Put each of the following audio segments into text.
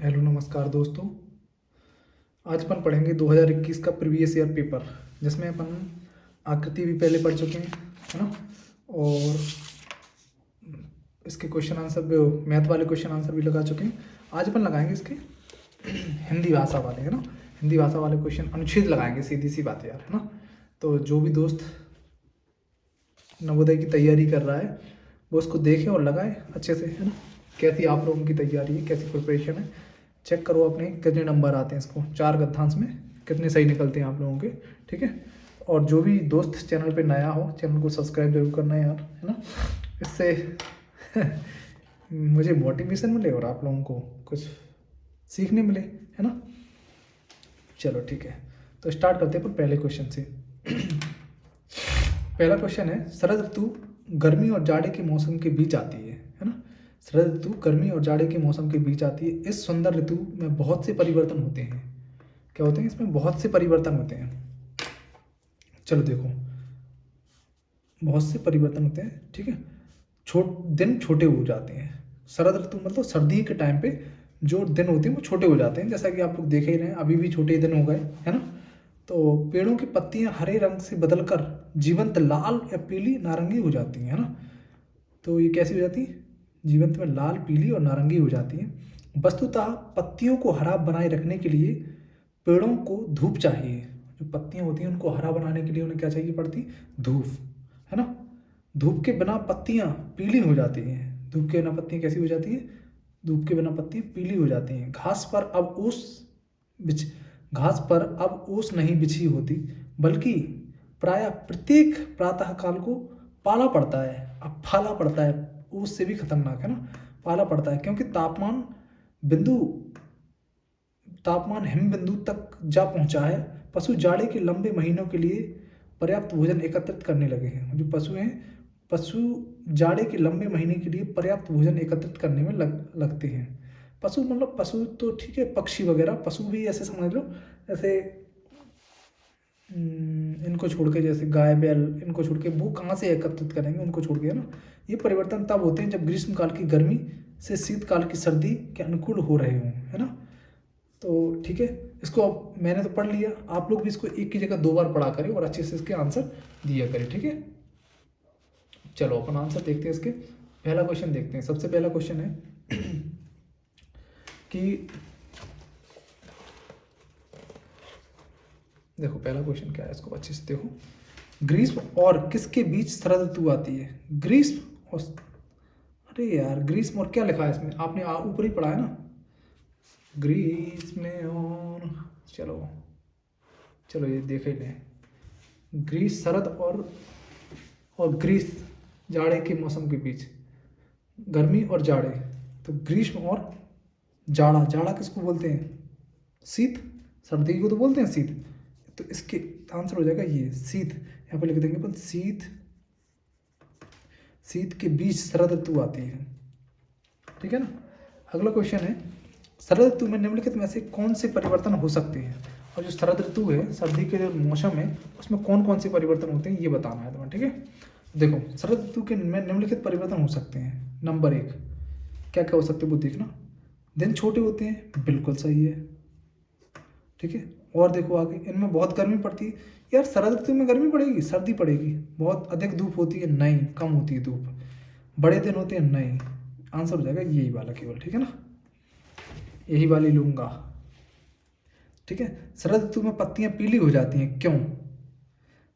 Hello नमस्कार दोस्तों। आज अपन पढ़ेंगे 2021 का प्रीवियस ईयर पेपर, जिसमें अपन आकृति भी पहले पढ़ चुके हैं, है ना। और इसके क्वेश्चन आंसर भी, मैथ वाले क्वेश्चन आंसर भी लगा चुके हैं। आज अपन लगाएंगे इसके हिंदी भाषा वाले, है ना। हिंदी भाषा वाले क्वेश्चन अनुच्छेद लगाएंगे, सीधी सी बात है यार, है ना। तो जो भी दोस्त नवोदय की तैयारी कर रहा है वो उसको देखे और लगाए अच्छे से, है ना। कैसी आप लोगों की तैयारी है, कैसी प्रिपरेशन है, चेक करो अपने कितने नंबर आते हैं इसको 4 गद्यांश में, कितने सही निकलते हैं आप लोगों के, ठीक है। और जो भी दोस्त चैनल पे नया हो, चैनल को सब्सक्राइब जरूर करना है यार, है ना। इससे मुझे मोटिवेशन मिले और आप लोगों को कुछ सीखने मिले, है ना। चलो ठीक है, तो स्टार्ट करते हैं अपन पहले क्वेश्चन से। पहला क्वेश्चन है, शरद ऋतु गर्मी और जाड़े के मौसम के बीच आती है ना। शरद ऋतु गर्मी और जाड़े के मौसम के बीच आती है। इस सुंदर ऋतु में बहुत से परिवर्तन होते हैं। क्या होते हैं इसमें? बहुत से परिवर्तन होते हैं। चलो देखो, बहुत से परिवर्तन होते हैं, ठीक है। दिन छोटे हो जाते हैं। शरद ऋतु मतलब सर्दी के टाइम पे जो दिन होते हैं वो छोटे हो जाते हैं, जैसा कि आप लोग देख ही रहे हैं, अभी भी छोटे दिन हो गए, है ना। तो पेड़ों की पत्तियां हरे रंग से बदलकर जीवंत लाल या पीली नारंगी हो जाती हैं, है ना। तो ये कैसी हो जाती है? जीवंत में लाल, पीली और नारंगी हो जाती हैं। वस्तुतः पत्तियों को हरा बनाए रखने के लिए पेड़ों को धूप चाहिए। जो पत्तियां होती हैं उनको हरा बनाने के लिए उन्हें क्या चाहिए पड़ती? धूप, है ना। धूप के बिना पत्तियां पीली हो जाती हैं। धूप के बिना पत्तियां कैसी हो जाती है? धूप के बिना पत्तियां पीली हो जाती हैं। घास पर अब ओस नहीं बिछी होती, बल्कि प्रायः प्रत्येक प्रातः काल को पाला पड़ता है। अब पाला पड़ता है, ओस से भी खतरनाक, है ना। पाला पड़ता है क्योंकि तापमान हिम बिंदु तक जा पहुंचा है। पशु जाड़े के लंबे महीनों के लिए पर्याप्त भोजन एकत्रित करने लगे हैं। जो पशु जाड़े के लंबे महीने के लिए पर्याप्त भोजन एकत्रित करने में लगते हैं। पशु मतलब पशु तो ठीक है, पक्षी वगैरह, पशु भी ऐसे समझ लो, जैसे इनको छोड़ के, जैसे गाय बैल, इनको छोड़ के वो कहाँ से एकत्रित करेंगे उनको छोड़ के, है ना। ये परिवर्तन तब होते हैं जब ग्रीष्म काल की गर्मी से शीतकाल की सर्दी के अनुकूल हो रहे हों, है ना। तो ठीक है, इसको अब मैंने तो पढ़ लिया, आप लोग भी इसको एक की जगह 2 बार पढ़ा करें और अच्छे से इसके आंसर दिया करें, ठीक है। चलो अपन आंसर देखते हैं इसके। पहला क्वेश्चन देखते हैं। सबसे पहला क्वेश्चन है कि देखो पहला क्वेश्चन क्या है, इसको अच्छे से देखो। ग्रीष्म और किसके बीच शरद ऋतु आती है? ग्रीष्म और, अरे यार ग्रीष्म और क्या लिखा है इसमें? आपने ऊपर ही पढ़ा है ना, ग्रीष्म और, चलो चलो ये देख ही लें। ग्रीष्म, शरद और ग्रीष्म जाड़े के मौसम के बीच, गर्मी और जाड़े। तो ग्रीष्म और जाड़ा, जाड़ा किसको बोलते हैं? शीत। सर्दी को तो बोलते हैं शीत। तो इसके आंसर हो जाएगा ये शीत। यहाँ पे लिख देंगे अपन शीत के बीच शरद ऋतु आती है, ठीक है ना। अगला क्वेश्चन है, शरद ऋतु में निम्नलिखित में से कौन से परिवर्तन हो सकते हैं? और जो शरद ऋतु है, सर्दी के जो मौसम है, उसमें कौन कौन से परिवर्तन होते हैं ये बताना है तुम्हें, ठीक है। देखो शरद ऋतु के में निम्नलिखित परिवर्तन हो सकते हैं। नंबर 1, क्या क्या हो सकते हैं वो देखना। दिन छोटे होते हैं, बिल्कुल सही है, ठीक है। और देखो आगे, इनमें बहुत गर्मी पड़ती है। यार शरद ऋतु में गर्मी पड़ेगी? सर्दी पड़ेगी। बहुत अधिक धूप होती है? नहीं, कम होती है धूप। बड़े दिन होते हैं? नहीं। आंसर हो जाएगा यही वाला केवल, ठीक है ना, यही वाली लूंगा, ठीक है। शरद ऋतु में पत्तियां पीली हो जाती हैं, क्यों?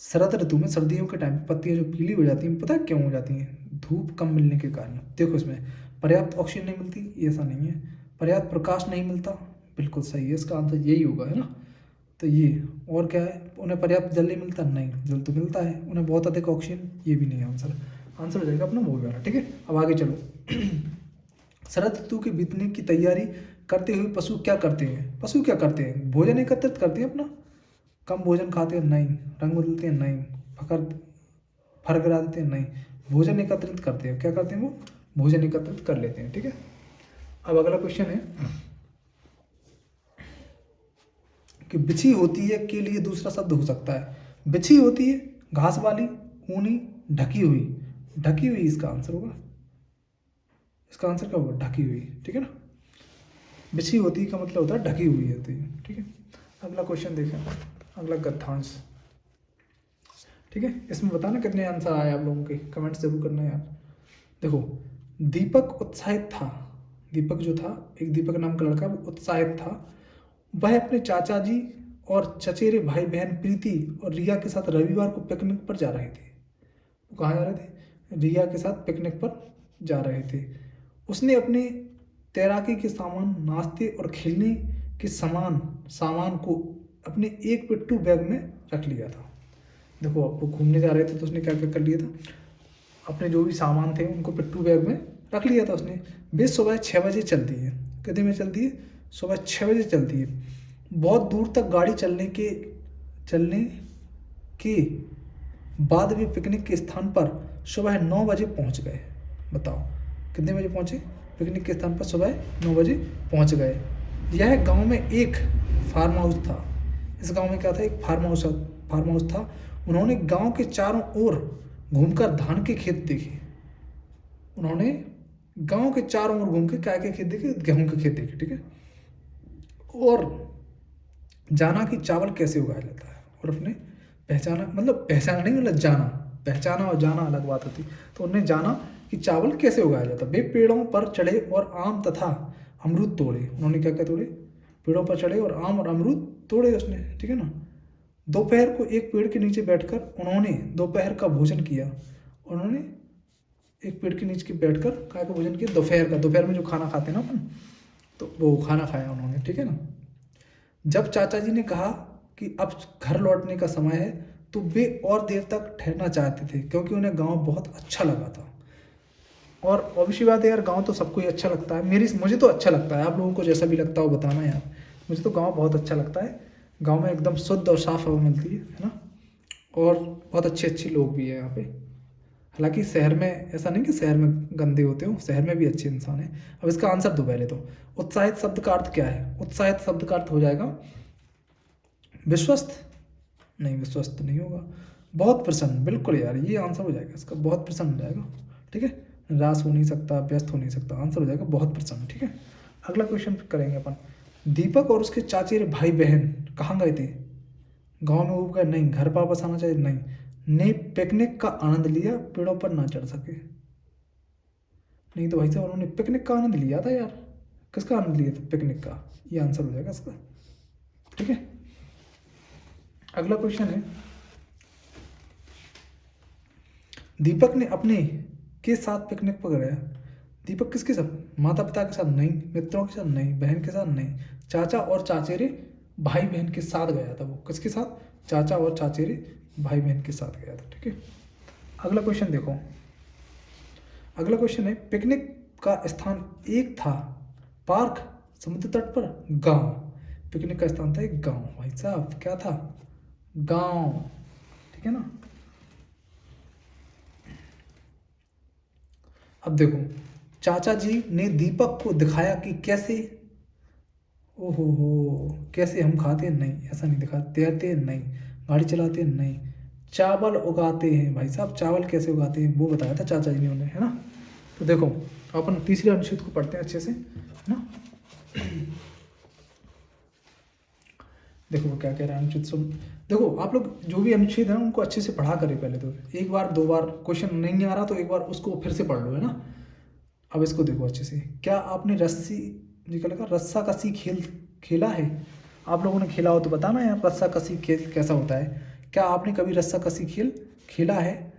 शरद ऋतु में, सर्दियों के टाइम पत्तियां जो पीली हो जाती हैं, पता है क्यों हो जाती हैं? धूप कम मिलने के कारण। देखो इसमें पर्याप्त ऑक्सीजन नहीं मिलती, ऐसा नहीं है। पर्याप्त प्रकाश नहीं मिलता, बिल्कुल सही है, इसका आंसर यही होगा, है ना। तो ये, और क्या है, उन्हें पर्याप्त जल नहीं मिलता? नहीं, जल तो मिलता है। उन्हें बहुत अधिक ऑक्सीजन, ये भी नहीं है आंसर। आंसर हो जाएगा अपना वो वाला, ठीक है। अब आगे चलो। शरद ऋतु के बीतने की तैयारी करते हुए पशु क्या करते हैं? पशु क्या करते हैं? भोजन एकत्रित करते हैं अपना। कम भोजन खाते हैं? नहीं। रंग बदलते हैं? नहीं। फर गिरा देते हैं? नहीं। भोजन एकत्रित करते हैं। क्या करते हैं वो? भोजन एकत्रित कर लेते हैं, ठीक है। अब अगला क्वेश्चन है कि बिछी होती है के लिए दूसरा शब्द हो सकता है। बिछी होती है, घास वाली, ऊनी, ढकी हुई। ढकी हुई इसका आंसर होगा। इसका आंसर क्या होगा? ढकी हुई, ठीक है ना। बिछी होती का मतलब होता है ढकी हुई होती है। ठीक है, अगला क्वेश्चन देखें, अगला गद्यांश। ठीक है, इसमें बताना कितने आंसर आए आप लोगों के, कमेंट्स जरूर करना यार। देखो, दीपक उत्साहित था। दीपक जो था, एक दीपक नाम का लड़का, वो उत्साहित था। वह अपने चाचा जी और चचेरे भाई बहन प्रीति और रिया के साथ रविवार को पिकनिक पर जा रहे थे। वो कहाँ जा रहे थे? रिया के साथ पिकनिक पर जा रहे थे। उसने अपने तैराकी के सामान, नाश्ते और खेलने के सामान को अपने एक पिट्ठू बैग में रख लिया था। देखो, अब वो घूमने जा रहे थे तो उसने क्या क्या कर लिया था, अपने जो भी सामान थे उनको पिट्ठू बैग में रख लिया था उसने। वे सुबह 6 बजे चलती है। कितने में चलती है? सुबह 6 बजे चलती है। बहुत दूर तक गाड़ी चलने के बाद वे पिकनिक के स्थान पर सुबह 9 बजे पहुंच गए। बताओ कितने बजे पहुंचे? पिकनिक के स्थान पर सुबह 9 बजे पहुंच गए। यह गांव में एक फार्म हाउस था। इस गांव में क्या था? एक फार्म हाउस था। उन्होंने गांव के चारों ओर घूमकर धान के खेत देखे। उन्होंने गांव के चारों ओर घूम के क्या के खेत देखे? गेहूं के खेत देखे। ठीक है, और जाना कि चावल कैसे उगाया जाता है। और अपने पहचाना, मतलब पहचाना नहीं, मतलब जाना। पहचाना और जाना अलग बात होती। तो उन्होंने जाना कि चावल कैसे उगाया जाता है। वे पेड़ों पर चढ़े और आम तथा अमरूद तोड़े। उन्होंने क्या क्या तोड़े? पेड़ों पर चढ़े और आम और अमरूद तोड़े उसने। ठीक है ना। दोपहर को एक पेड़ के नीचे बैठकर उन्होंने दोपहर का भोजन किया। उन्होंने एक पेड़ के नीचे बैठकर काय का भोजन किया? दोपहर का। दोपहर में जो खाना खाते हैं ना अपन, तो वो खाना खाया उन्होंने। ठीक है ना। जब चाचा जी ने कहा कि अब घर लौटने का समय है, तो वे और देर तक ठहरना चाहते थे, क्योंकि उन्हें गांव बहुत अच्छा लगा था। और ऑब्वियसली बात है यार, गांव तो सबको ही अच्छा लगता है। मुझे तो अच्छा लगता है। आप लोगों को जैसा भी लगता हो बताना यार। मुझे तो गांव बहुत अच्छा लगता है। गांव में एकदम शुद्ध और साफ हवा मिलती है ना। और बहुत अच्छे अच्छे लोग भी हैं यहाँ पे। हालांकि शहर में ऐसा नहीं कि शहर में गंदे होते हो, शहर में भी अच्छे इंसान हैं। अब इसका आंसर दो पहले तो। उत्साहित शब्द का अर्थ क्या है? उत्साहित शब्द का अर्थ हो जाएगा विश्वस्त। नहीं, विश्वस्त नहीं होगा। बहुत प्रसन्न, बिल्कुल यार, ये आंसर हो जाएगा इसका। बहुत प्रसन्न हो जाएगा। ठीक है, निराश हो नहीं सकता, व्यस्त हो नहीं सकता। आंसर हो जाएगा बहुत प्रसन्न। ठीक है, अगला क्वेश्चन करेंगे अपन। दीपक और उसके चाचेरे भाई बहन कहाँ गए थे? गांव में ऊब गए? नहीं। घर वापस आना चाहिए? नहीं। ने पिकनिक का आनंद लिया, पेड़ों पर ना चढ़ सके। नहीं तो भाई साहब, उन्होंने पिकनिक का आनंद लिया था यार। किसका आनंद लिया था? पिकनिक का। ये आंसर हो जाएगा इसका। ठीक है, अगला क्वेश्चन है। दीपक ने अपने के साथ पिकनिक पर गया। दीपक किसके साथ? माता पिता के साथ? नहीं। मित्रों के साथ? नहीं। बहन के साथ? नहीं। चाचा और चाचेरे भाई बहन के साथ गया था वो। किसके साथ? चाचा और चाचेरे भाई बहन के साथ गया था। ठीक है, अगला क्वेश्चन देखो। अगला क्वेश्चन है, पिकनिक का स्थान एक था, पार्क, समुद्र तट पर, गांव। पिकनिक का स्थान था एक गांव। भाई साहब क्या था? गांव। ठीक है ना। अब देखो, चाचा जी ने दीपक को दिखाया कि कैसे, ओहो हो, कैसे हम खाते हैं? नहीं, ऐसा नहीं दिखा। तैरते हैं? नहीं। गाड़ी चलाते हैं? नहीं। चावल उगाते हैं। भाई साहब, चावल कैसे उगाते हैं वो बताया था चाचा जी ने उन्हें, है ना। तो देखो, अपन तीसरे अनुच्छेद को पढ़ते हैं अच्छे से, है ना। देखो वो क्या कह रहा है अनुच्छेद सुन। देखो, आप लोग जो भी अनुच्छेद है उनको अच्छे से पढ़ा करें पहले तो। एक बार दो बार क्वेश्चन नहीं आ रहा तो एक बार उसको फिर से पढ़ लो, है ना। अब इसको देखो अच्छे से। क्या आपने रस्सी निकल का रस्सा कसी खेला है? आप लोगों ने खेला हो तो बताना यार, रस्सा कसी खेल कैसा होता है। क्या आपने कभी रस्सा कसी खेल खेला है?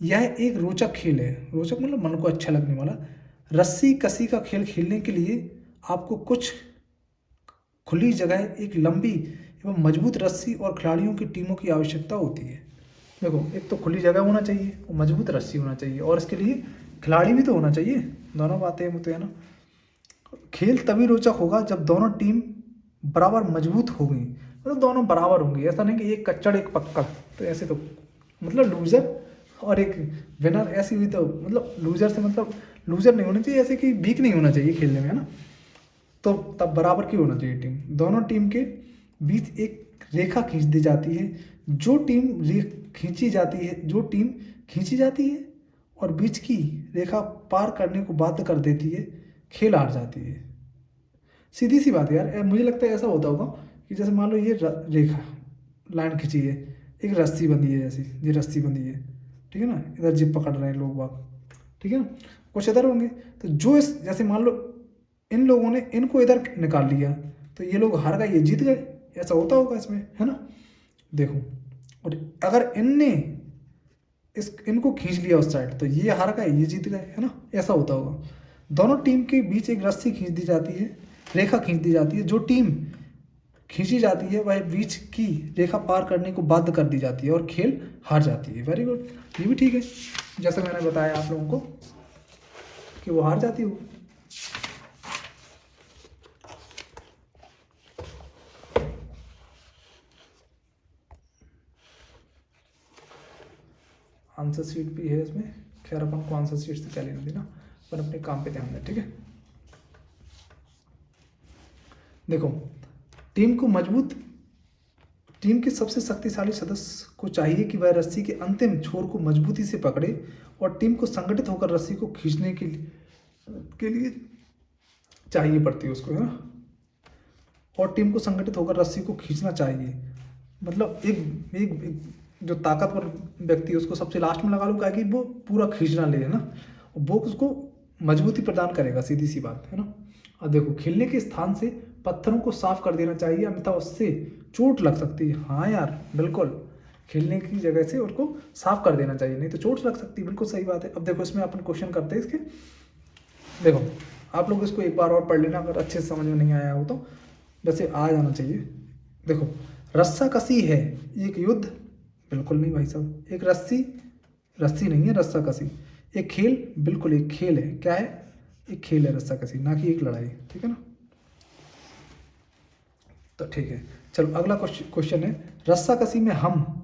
यह एक रोचक खेल है। रोचक मतलब मन को अच्छा लगने वाला। रस्सी कसी का खेल खेलने के लिए आपको कुछ खुली जगह, एक लंबी एवं मजबूत रस्सी और खिलाड़ियों की टीमों की आवश्यकता होती है। देखो, एक तो खुली जगह होना चाहिए और मजबूत रस्सी होना चाहिए, और इसके लिए खिलाड़ी भी तो होना चाहिए। दोनों बातें तो है ना। खेल तभी रोचक होगा जब दोनों टीम बराबर मजबूत होगी, मतलब दोनों बराबर होंगी। ऐसा नहीं कि एक कच्चड़ एक पक्का, तो ऐसे तो मतलब लूजर और एक विनर ऐसी हुई तो मतलब लूजर से मतलब लूजर नहीं होना चाहिए, ऐसे कि वीक नहीं होना चाहिए खेलने में, है ना। तो तब बराबर की होना चाहिए टीम। दोनों टीम के बीच एक रेखा खींच दी जाती है। जो टीम खींची जाती है और बीच की रेखा पार करने को बाध्य कर देती है, खेल हार जाती है। सीधी सी बात है यार, मुझे लगता है ऐसा होता होगा कि जैसे मान लो ये रेखा लाइन खींची है, एक रस्सी बंधी है, जैसे ये रस्सी बंधी है, ठीक है ना, इधर जिप पकड़ रहे हैं लोग बाग, ठीक है ना, कुछ इधर होंगे, तो जो इस जैसे मान लो इन लोगों ने इनको इधर निकाल लिया तो ये लोग हार गए, ये जीत गए, ऐसा होता होगा इसमें, है ना। देखो, और अगर इनने इनको खींच लिया उस साइड तो ये हार गए, ये जीत गए, है ना, ऐसा होता होगा। दोनों टीम के बीच एक रस्सी खींच दी जाती है, रेखा खींच दी जाती है, जो टीम खींची जाती है वह बीच की रेखा पार करने को बाध्य कर दी जाती है और खेल हार जाती है। वेरी गुड, ये भी ठीक है, जैसे मैंने बताया आप लोगों को कि वो हार जाती हो। आंसर शीट भी है इसमें, खैर अपन को आंसर शीट से क्या लेना देना, पर अपने काम पे ध्यान दें, ठीक है। देखो, टीम के सबसे शक्तिशाली सदस्य को चाहिए कि वह रस्सी के अंतिम छोर को मजबूती से पकड़े और टीम को संगठित होकर रस्सी को खींचने के लिए चाहिए पड़ती है उसको, है ना, और टीम को संगठित होकर रस्सी को खींचना चाहिए। मतलब एक जो ताकतवर व्यक्ति है उसको सबसे लास्ट में लगा लो, कि वो पूरा खींचना ले, है ना, वो उसको मजबूती प्रदान करेगा, सीधी सी बात है ना। और देखो, खेलने के स्थान से पत्थरों को साफ कर देना चाहिए, अन्यथा उससे चोट लग सकती है। हाँ यार, बिल्कुल, खेलने की जगह से उसको साफ कर देना चाहिए, नहीं तो चोट लग सकती है, बिल्कुल सही बात है। अब देखो, इसमें अपन क्वेश्चन करते हैं इसके। देखो, आप लोग इसको एक बार और पढ़ लेना, अगर अच्छे से समझ में नहीं आया हो तो, वैसे आ जाना चाहिए। देखो, रस्सा कसी है एक युद्ध, बिल्कुल नहीं भाई साहब, एक रस्सी नहीं है रस्सा कसी, एक खेल, बिल्कुल एक खेल है, क्या है, एक खेल है रस्सा कसी, ना कि एक लड़ाई, ठीक है ना। तो ठीक है, चलो अगला क्वेश्चन है, रस्सा कसी में हम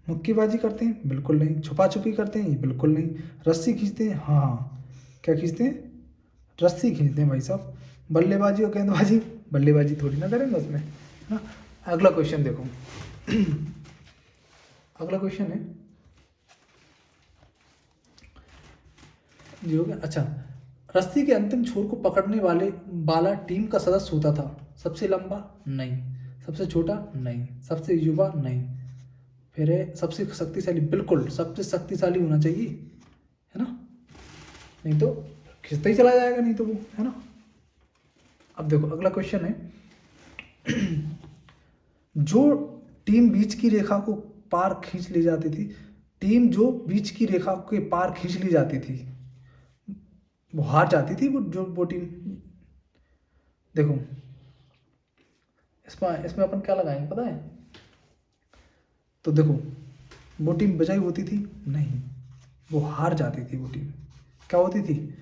मुक्केबाजी करते हैं, बिल्कुल नहीं, छुपा छुपी करते हैं, बिल्कुल नहीं, रस्सी खींचते हैं, हाँ हाँ, क्या खींचते हैं, रस्सी खींचते हैं भाई साहब। बल्लेबाजी और गेंदबाजी, बल्लेबाजी थोड़ी ना करेंगे उसमें, है ना। अगला क्वेश्चन देखो, अगला क्वेश्चन है जी, हो गया। अच्छा, रस्सी के अंतिम छोर को पकड़ने वाला टीम का सदस्य होता था, सबसे लंबा नहीं, सबसे छोटा नहीं, सबसे युवा नहीं, फिर है सबसे शक्तिशाली, बिल्कुल सबसे शक्तिशाली होना चाहिए, है ना, नहीं तो खिंचता ही चला जाएगा, नहीं तो वो, है ना। अब देखो, अगला क्वेश्चन है, जो टीम बीच की रेखा को पार खींच ली जाती थी, टीम जो बीच की रेखा के पार खींच ली जाती थी वो हार जाती थी, वो टीम। देखो, इसमें अपन क्या लगाएंगे पता है, तो देखो, वो टीम विजयी होती थी नहीं, वो हार जाती थी, वो टीम क्या होती थी,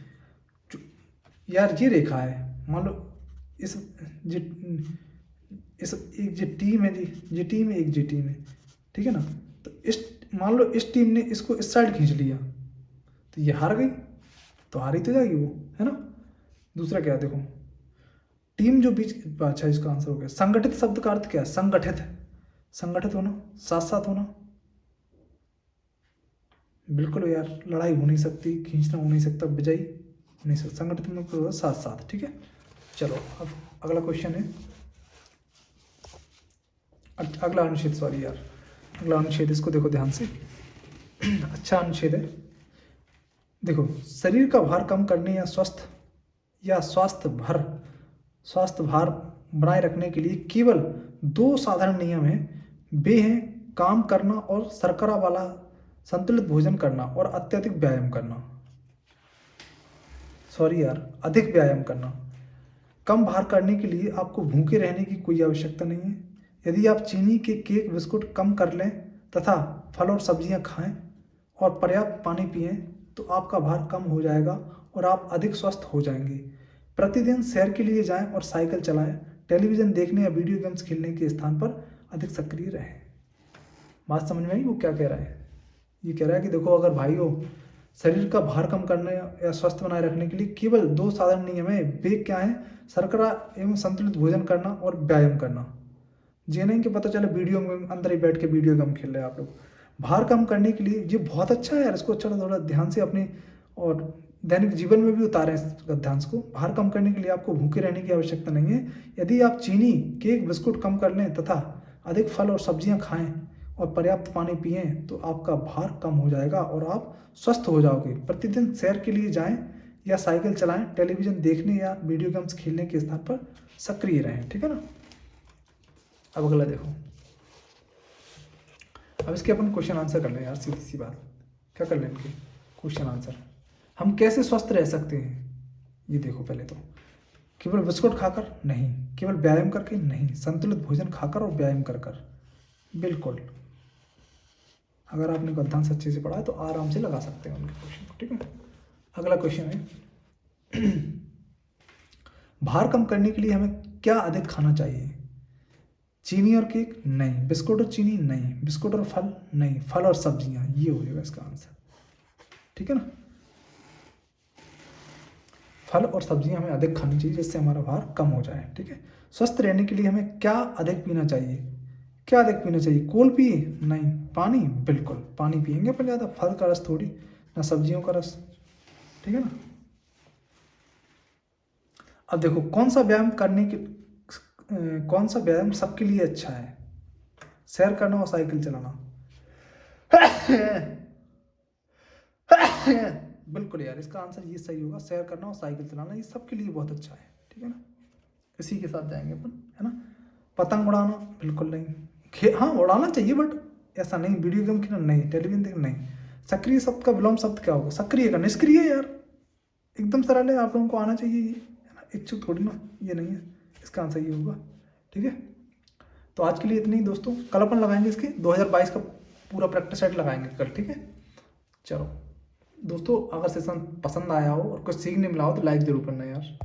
यार ये रेखा है, मान लो इस एक जो टीम है जी, ये टीम है, एक जी टीम है, ठीक है ना, तो इस मान लो इस टीम ने इसको इस साइड खींच लिया तो ये हार गई, तो हारी तो जाएगी वो, है ना। दूसरा क्या है, देखो, टीम जो बीच, अच्छा इसका आंसर हो गया, संगठित शब्द का अर्थ क्या है, संगठित होना, साथ साथ होना, बिल्कुल यार, लड़ाई हो नहीं सकती, खींचना हो नहीं सकता, विजयी हो नहीं सकता, संगठित में साथ साथ, ठीक है। चलो, अब अगला क्वेश्चन है, अगला अनुच्छेद, सॉरी यार, अगला अनुच्छेद, इसको देखो ध्यान से, अच्छा अनुच्छेद है। देखो, शरीर का भार कम करने या स्वास्थ्य भार बनाए रखने के लिए केवल 2 साधारण नियम हैं, वे हैं काम करना और शर्करा वाला संतुलित भोजन करना और अत्यधिक व्यायाम करना, सॉरी यार, अधिक व्यायाम करना। कम भार करने के लिए आपको भूखे रहने की कोई आवश्यकता नहीं है। यदि आप चीनी के केक बिस्कुट कम कर लें तथा फल और सब्जियां खाएं और पर्याप्त पानी पिएं तो आपका भार कम हो जाएगा और आप अधिक स्वस्थ हो जाएंगे। प्रतिदिन सैर के लिए जाएं और साइकिल चलाएं। टेलीविज़न देखने या वीडियो गेम्स खेलने के स्थान पर अधिक सक्रिय रहें। बात समझ में आई वो क्या कह रहा है? ये कह रहा है कि देखो, अगर भाई हो, शरीर का भार कम करने या स्वस्थ बनाए रखने के लिए केवल 2 साधारण नियम है, वे क्या हैं? शर्करा एवं संतुलित भोजन करना और व्यायाम करना। ये नहीं कि पता चले वीडियो में अंदर ही बैठ के वीडियो गेम खेल रहे हैं आप लोग। भार कम करने के लिए ये बहुत अच्छा है यार, इसको अच्छा थोड़ा ध्यान से अपने और दैनिक जीवन में भी उतारें इस गद्यांश को। भार कम करने के लिए आपको भूखे रहने की आवश्यकता नहीं है। यदि आप चीनी, केक, बिस्कुट कम कर लें तथा अधिक फल और सब्जियां खाएं और पर्याप्त पानी पिएं तो आपका भार कम हो जाएगा और आप स्वस्थ हो जाओगे। प्रतिदिन सैर के लिए जाएं या साइकिल चलाएं। टेलीविजन देखने या वीडियो गेम्स खेलने के स्थान पर सक्रिय रहें। ठीक है ना। अब अगला देखो। अब इसके अपन क्वेश्चन आंसर कर लें यार, सीधी सी बात। क्या कर लें इनके क्वेश्चन आंसर। हम कैसे स्वस्थ रह सकते हैं, ये देखो। पहले तो केवल बिस्कुट खाकर नहीं, केवल व्यायाम करके नहीं, संतुलित भोजन खाकर और व्यायाम कर कर। बिल्कुल, अगर आपने गद्यांश अच्छे से पढ़ा है तो आराम से लगा सकते हैं उनके क्वेश्चन को। ठीक है। अगला क्वेश्चन है भार कम करने के लिए हमें क्या अधिक खाना चाहिए। चीनी और केक नहीं, बिस्कुट और चीनी नहीं, बिस्कुट और फल नहीं, फल और सब्जियां, ये हो जाएगा इसका आंसर। ठीक है ना। फल और सब्जियां हमें अधिक खानी चाहिए जिससे हमारा भार कम हो जाए। ठीक है। स्वस्थ रहने के लिए हमें क्या अधिक पीना चाहिए। क्या अधिक पीना चाहिए, कोल पिए नहीं, पानी, बिल्कुल पानी पिएंगे पर ज़्यादा, फल का रस थोड़ी ना, सब्जियों का रस। ठीक है ना। अब देखो कौन सा व्यायाम सबके लिए अच्छा है। सैर करना और साइकिल चलाना। बिल्कुल यार, इसका आंसर ये सही होगा। सैर करना और साइकिल चलाना ये सबके लिए बहुत अच्छा है। ठीक है ना। इसी के साथ जाएंगे अपन, है ना। पतंग उड़ाना बिल्कुल नहीं। हाँ उड़ाना चाहिए बट ऐसा नहीं। वीडियो गेम खेलना नहीं, टेलीविजन देखना नहीं। सक्रिय शब्द का विलोम शब्द क्या होगा, सक्रिय का निष्क्रिय यार। एकदम सरल है, आप लोगों को आना चाहिए ये, है ना। इच्छुक थोड़ी ना, ये नहीं है। इसका आंसर ये होगा। ठीक है। तो आज के लिए इतनी ही दोस्तों। कल अपन लगाएंगे इसके 2022 का पूरा प्रैक्टिस सेट लगाएंगे कल। ठीक है। चलो दोस्तों, अगर सेशन पसंद आया हो और कुछ सीखने मिला हो तो लाइक जरूर करना यार।